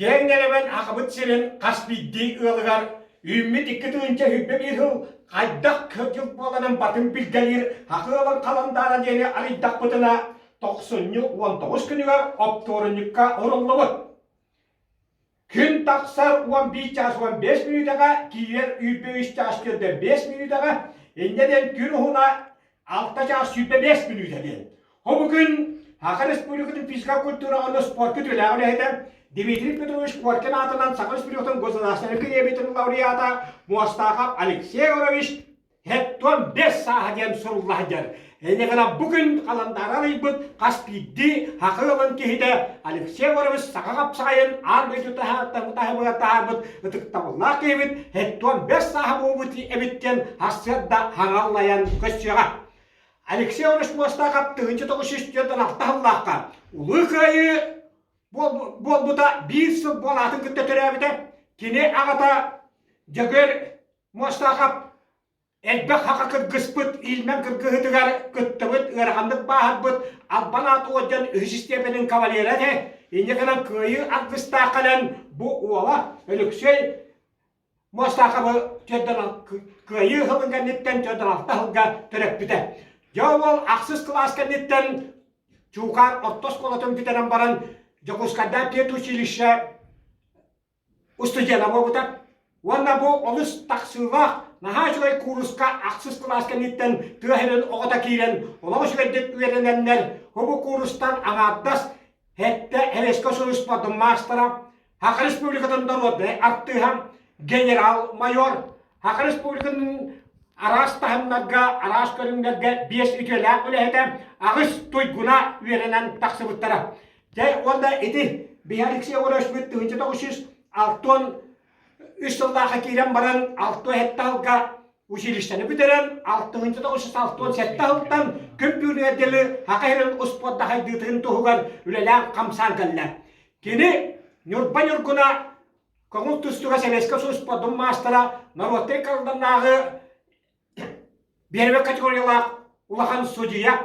Kengelemen akıbıt sirин kaspiddi ığılgar, ümmit iki tığınca hübbe bir hıl, kaydak kırcıl bolanın batın bilgelir, hakılan kalandara deni aliddak bıdına, 90-19 günüge optorunlukka orulluğu. Gün taksar 11-15 minutaga, kiyer übbe 3-4 5 minutaga, endeden gün huna 6-5 minutaga. O bugün Hakan Respublika'nın fizika kultura onu spor kültürü öyle Dmitri Petrovich Korkin atılan Sakın Respublika'nın Gosudasyanı kıyebetinin laureata Mostahov Alexey Егорович Hetton 5 sahaden sorullahadır. Ne kadar bugün kalandaralıyıbıt kaspiddi hakılan kihide Alexey Егорович saka kapsayın anlayıcı tahabıt ıtıktavullah kihibit Hetton 5 sahabı ebitten hasyadda hangallayan köşyağa. Алексей Егорович Мостахов 1906 Улы кайы болбута bir сыл болатын күтті түрәбіті кене ағата жөгер Мостахов әлбәк хақа кыргыспыт илмен кыргыһытыгар күттібіт ырғандық бағытбыт албан аты одан үжістебінің кавалері де енекінің кайы ағыста қалан бұ ола Алексей Мостаховы кайы ғылынға неттен 16 түрәп біті. Жауал ақсыз класска неттен чукар ортос колотын питерен баран Жокускада петучилище устудена бобута. Ванна бо олыс таксылах нахажлай курска ақсыз класска неттен тыахерен оғата киирен олоғыш веддек үйерененнер хобу курстан аңардас хетте хевеско союспадын мастера Хакы Республикатын дороды арттыхам генерал-майор Хакы Республикатын Арас тахымнарга, арас көрүңдерге 5 үтеләк үләһетем, ағыс туйгуна үйеренен тақсыбыттара. Жай онда еті, Алексей Егорович бүт 1906 3 жылдағы кейрен баран 6 хетталға училищені бүтерен, 1906 сетталықтан көмпүріне делі хақайрын ұспотта хайдытығын тұғығар үлелән қамсарғалар. Кені нүрба-нүргуна көңіл тустууга севеске сұспадың мастера, народтен қалданағы Бәриммэккэ категориялар улахан судья,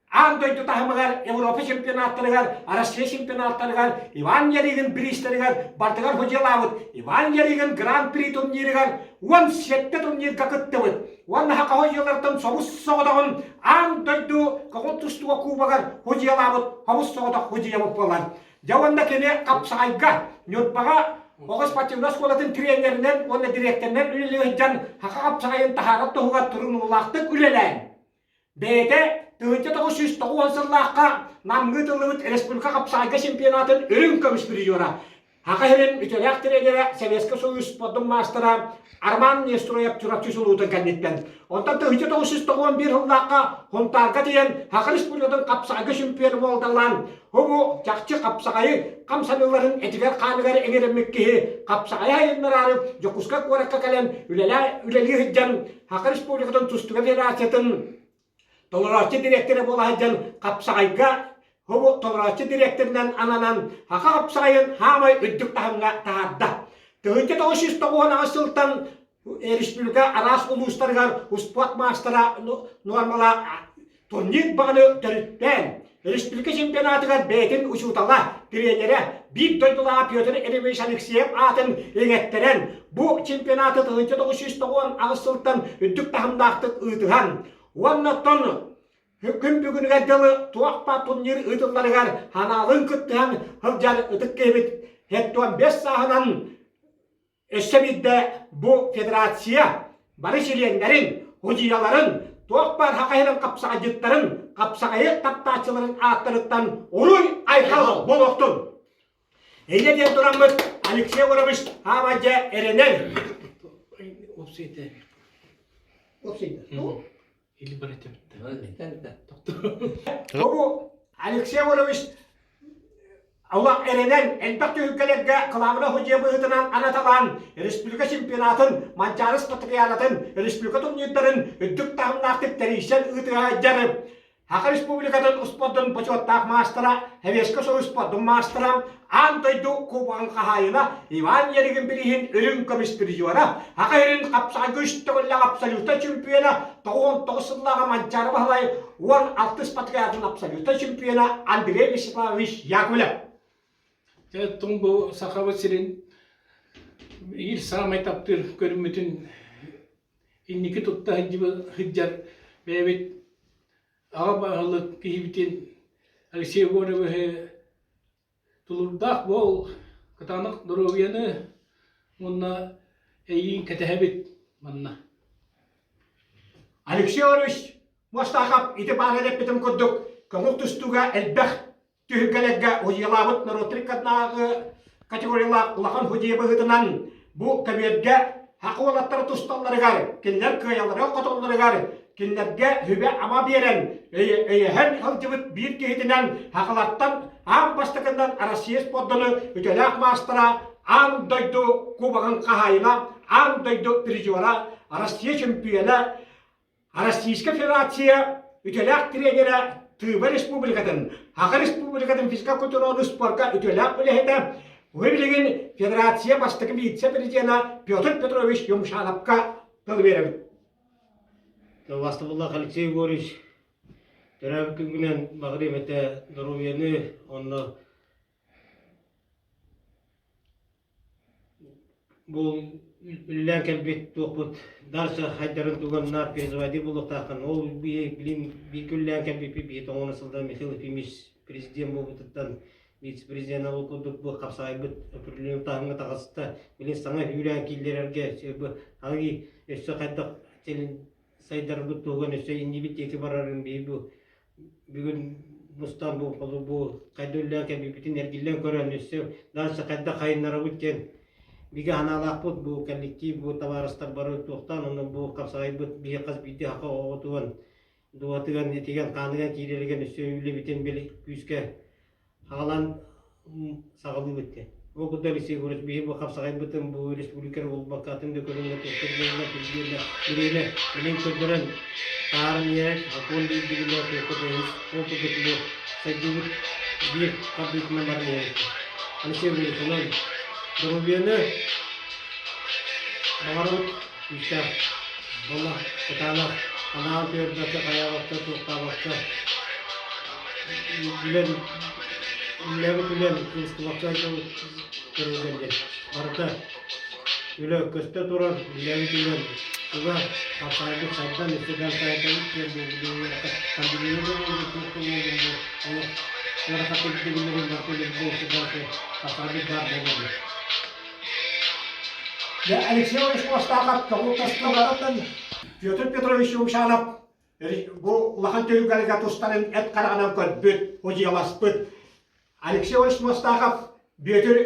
андойду тахымыгар Европа чемпионаттарыгар, Россия чемпионаттарыгар, Иван Яриген биристеригар, бартыгар ходжалабыт, Иван Яриген гран-при турниригар, уан сетте турнирга кыттыбыт. Уан хака ходжалартан собус соғдағын, андойду кагон тустууга кубагар ходжалабыт, хабус соғда ходжалабыт болар. Жауанда кене хапсаҕайга, нютпага Оғыз патимнас қолатын тренерінен, оны директорнен үлелігін хақа хапсаҕайын тахарат тоғуға тұрын ұлақтық үлеләйін. Бәйді 1990 сыллаққа намғы тылыбыт республика хапсаҕайга чемпионатын өрін көміс бірі жора. Хақа херін үтеләк тренері Советский Союз спорттың мастера Арман Нестроев Чуракчы сұлуытын кәнеттен. Онтан 1991 сыллаққа Хонтарға дейін Хақа Республиканың хапсаҕайга чемпионы болдалан. Хобу чакчы хапсаҕайы камсаныларын этигер қанығар бэриммэккэ хапсаҕайы хайыннарары жокуска куаракка кален үлели хыджан Хақа Республикадан тустууга федерациятын толорачы директоры бола хыджан хапсаҕайга хобу толорачы директорынан ананан Хақа хапсаҕайын хамай үддүк тахымга таадда. 1990 сылтан республика арас улустарыгар спорт мастера нормала турнир бағыны төрүттен Республика чемпионатыгар бәйтін учутала тренері бит дойдула Петр Ильич Алексеев атын еңеттерен. Бұ чемпионаты 1990 ағысылтан үддік тахымдақтық ұйтыған. Оннаттан күн бүгінгі дылы туақпа турнир ұйтыларығар ханалын күттіған ғылжар ұтық кейбіт. Хеттуан 5 сааһынан өссебидді бұ федерация бары шелендерін, худияларын Тоқпар хақайрын қапсағайыттарын, қапсағайы таптачыларын аттырыттан ұруй айқал болуқтын. Эйледен тұрамыз Алексей Егорович Хамаджа эренен. Опсейді. Опсейді. Или бір етемді. Тобу Алексей Егорович Аллах эренен элбәкті үккелерге қыламына худжебығытынан анаталан республика чемпионатын, манчарыс патриялатын, республика турнирдарын үддік тағымнақтық тәрейсен ұйтыға жарып. Хақа республикатын ұспадын почеттақ мастера, Хевескі сол ұспадын мастера, антойду кубағын қағайына Иван Яриген бірігін үрін көміс бірі жуара. Хақа ерін қапсаға көштігілі абсолюта чемпионы 99 сыллаға манчары бағылай 16 патриялатын абсолюта чемпионы Андрей Вячеславович Яковлев. Тон бу сахабы сирин ир самай таптыр көрбүтүн инники тутта хыджар бебет ага багылык кийбитин Алексей Егорович тулурдах бол катанак здоровьяны мунна эйин кетебит манна. Алексей Егорович Мостахов ити баалеп битим курдук көңүл тустууга элбэх түһүггэлэггэ уйуябыт наротриккатнаагы категориялаах улахан хуҗиябыһытынан бу кабиэргэ хакуолаттар тусталларыгар кинлер кыялары котолларыгар кинлерге хүбэ ама биэрен эйэһэн ылжыбыт биир киһитинен хакалаттан аам бастакынан Россия спордону үтөлээх маастара аам дойду кубагын кахайына аам дойду призера Россия чемпионы Российская Федерация үтөлээх тренера Тыва республикатын, Хака республикатын физика культуралы спортка үтөләп біледі. Өбілеген федерация бастығы вице-президенті Петр Петрович Юмшановқа тыл беремін. Вастыбыллах Алексей Егорович төрәбі күнгінен бағыреметі здоровьяны, оны бұл үлілән кәлбет тоқпыт дарша хайдарын туғаннар перезавади болуқтақын. Ол білім күлілән кәлбет бейт оңына сылда Михайлов емеш президент болуқтықтан вице-президент ол күдік бұл хапсағай өпірлінің тағыңға тағасыста білін саңа үлілән келдерерге ағи өсі қайдақ телін сайдар бұт туған өсі индибит екі барарын бейбі бүгін мұстан бұл қайды үлілән кәлбетін әргелен көрен өсі дарша қайдақ қайынлары бұткен биге аналақ бұд бұл коллектив бұл товарыстар бары тоқтан, оны бұл қапсағай бұд биге қаз бейді хақа оғытуған, дуатыған, етеген, қаныған, кейлерген үсі өлі бітен белі күйіске ағалан сағалы бітті. Ол құдда Алексей Егорович биге бұл қапсағай бұдын бұл республикар ол баққатынды көріңді тоқтырғылы түргенді үрелі білен көрдірін тарын ерек, ақуын дейдігілі тоқтырғыз, ол тұғытлы сайдығыт бір қабдетімен барын ерек. Алексей Егорович здоровьяны бағарут үстә бола кытанак анау төрдәке каябакта туктабакта билен кыстыбакта көргәндә барда үле көстә турар билен туга хапсайды сайдан үстәдән сайдан керде кандилеге Алексей Егорович Мостахов көңүл тустууга Петр Петрович Юмшанов бу улахан төлүгөлгө тустанын эт караганан көрбүт хожияласпыт. Алексей Егорович Мостахов бөтөр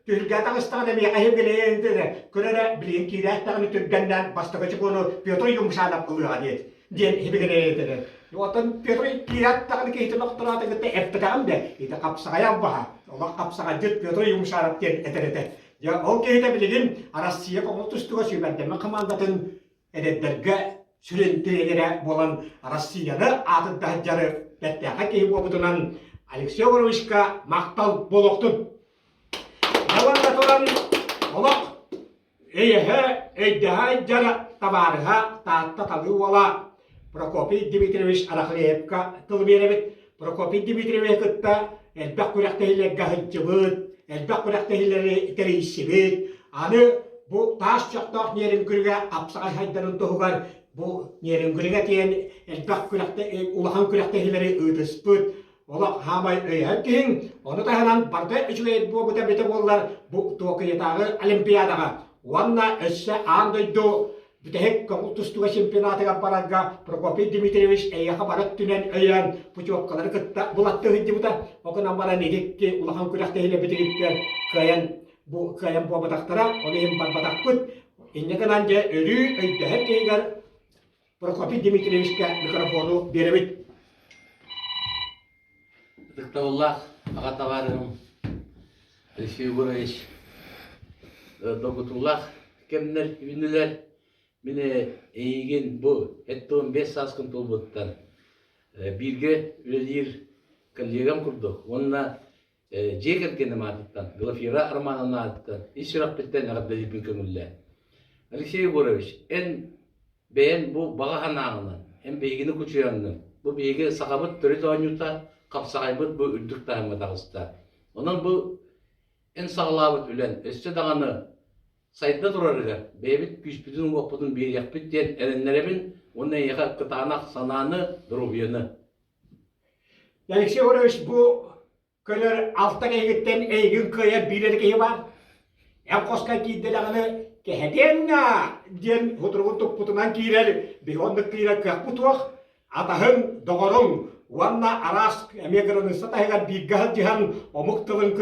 төлүгө тагыстаган эми ахибелеенде көрөрө билин киирэттагын түргэннен бастыгычы кону Петр Юмшанов кылыга ден хибегенеенде. Отон Петр киирэттагын кейтен октураты гытта эптегам де ите капсаҕай баха. Ола капсаҕай Петр Юмшанов ден этерете. Я ол кейте билигин Россия көңүл тустууга сүйбәндеме командатын эдэрдэргэ сүрентээрэ болан Россияны аатырбыт бэттээхэ кейи болбутунан Алексей Егоровичка мактал болохтун. Яванда туран олок эйдэхэ жара табарыха таатта талыы ола Прокопий Дмитриевич Арахлеевка тыл беребит. Прокопий Дмитриевич кытта элбэх күрәхтәһилэггэ хыджыбыт, элбэх күрәхтәһилэри итерейсибит. Аны бу таш чоқтоқ нерин күргә апсаҕай хайдарын туһугар бу нерин күргә тиен элбэх күрәхтә улахан күрәхтәһилэри ыытыспыт. Ола хамай өйһәр киһин, оны таһанан барда үчүгәйт бу бута бите боллар бу Токиотагы Олимпиадага. Уанна өссө аандойду Бүтәһек көңүл тустууга чемпионатыга барарга Прокопий Дмитриевич эйяха барат түнен өйән путевкалары кытта булатты хыддыбыта. Окунан бара негекке улахан күрәхтәһиле битигиттер кыян буабатактара, олейин барбатакпыт. Иннеканан же өрү өйдөһөр кейгер Прокопий Дмитриевичке микрофону беребит. Дыктауллах, ағатаварым, Алексей Егорович, догутуллах, кемнер, юнилер, Мене эйген бу, эттон 5 саскын толбуттан бирге үлелир коллегам курдук. Онна жекер кенем атыттан, Глафира арманын атыттан, ишрак биттен эғэрдэлиибит көңүлле. Алексей Егорович, эн бэйэн бу бағаханағынан, эн бейгini күчуянын, бу бейге сағабыт түрі тоғанюта, қапсағайбыт бу үрдік тағымға тағыста. Онан бу эн саҕалаабыт үлэн өссө даҕаны сайда турарыга бэбит күспүтүн уоппутун биэриэхпит диэн эреннеребин уонна эйэхэ кытаанах санааны дуругуйаны. Алексей Егорович, бу көлөр алтан эйгиттен эйгин кыя билер кии бар. Эм коска кийделеганы кэһэтенна диэн хутургун туппутунан киирер бихоннык киирер кыахпутуах атаһын доҕоруң уанна арас эмегерын сатаһыгар бииггаһыл диһан омуктылын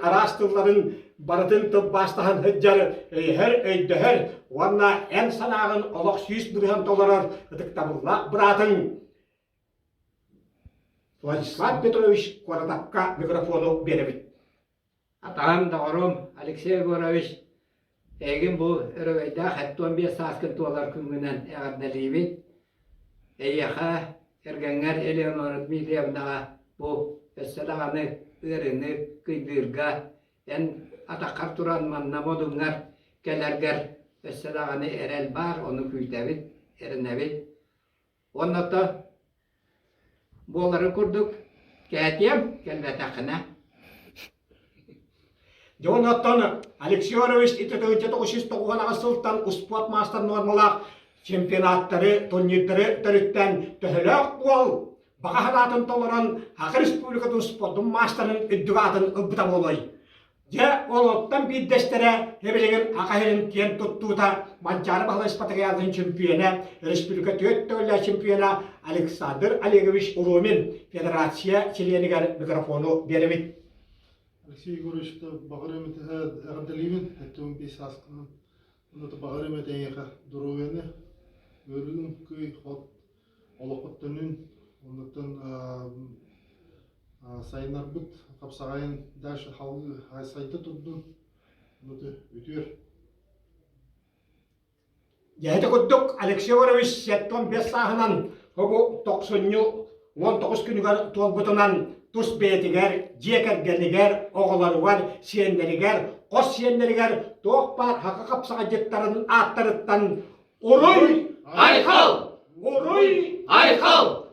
арастылларын барытын тыббастаһын хыджар эйһэр өйдөһөр уанна эн санаагын олох сүүс бурыһан толорор ытыктабылла быратын. Владислав Петрович Коратапка микрофону беребит. Атаһым доҕорум Алексей Егорович эгин бу өрөгөйдөөх 15 сааскын туолар күнгүнэн эҕэрдэлиибит эйэхэ эргэҥҥэр Элеонора Дмитриевнаҕа бу өссөдағаны ырыны кыйдыырга эн атаққар туран манна модуҥҥар келэргэр өссөдағаны эрэл бар ону күүтэбит эринэбит онното буолары курдук кээтиэм келбэтаххына. Jonathan Алексей Егорович итетөөнчө 909 сылтан спорт мастер нормалах чемпионаттары, турнирлары төрүттен төһөлөк буол багаһалаатын толорон Хакы Республикатын спорттун мастерын үддүгатын ылбыта болой. Же олоттан биддестере хебелеген акаһырын тиен туттуута манчары бахла спартакиадын чемпионы, республика төттөллө чемпионы Александр Олегович Урумин федерация членигер микрофону беребит. Алексей Егорович, бағарымет эғэрдэлиибит, әттуын бес асқынан, ұнаты бағарымет әйеға дұруғаны, өрігін көй қот олықпыттынын, ұнатын сайынарбыт, хапсаҕайын дәші халғы сайты тұрдың, ұнаты өтер. Яһыты курдук Алексей Егорович сеттон бес сааһынан хобу 19 күнүгөр туолбутунан тус бетигер, эғэрдэлиибит, оҕолоругар, сиэннэригер, кос сиэннэригер тоох бар хакы хапсаҕай жыттарын ааттарыттан уруй Айхал! уруй Айхал!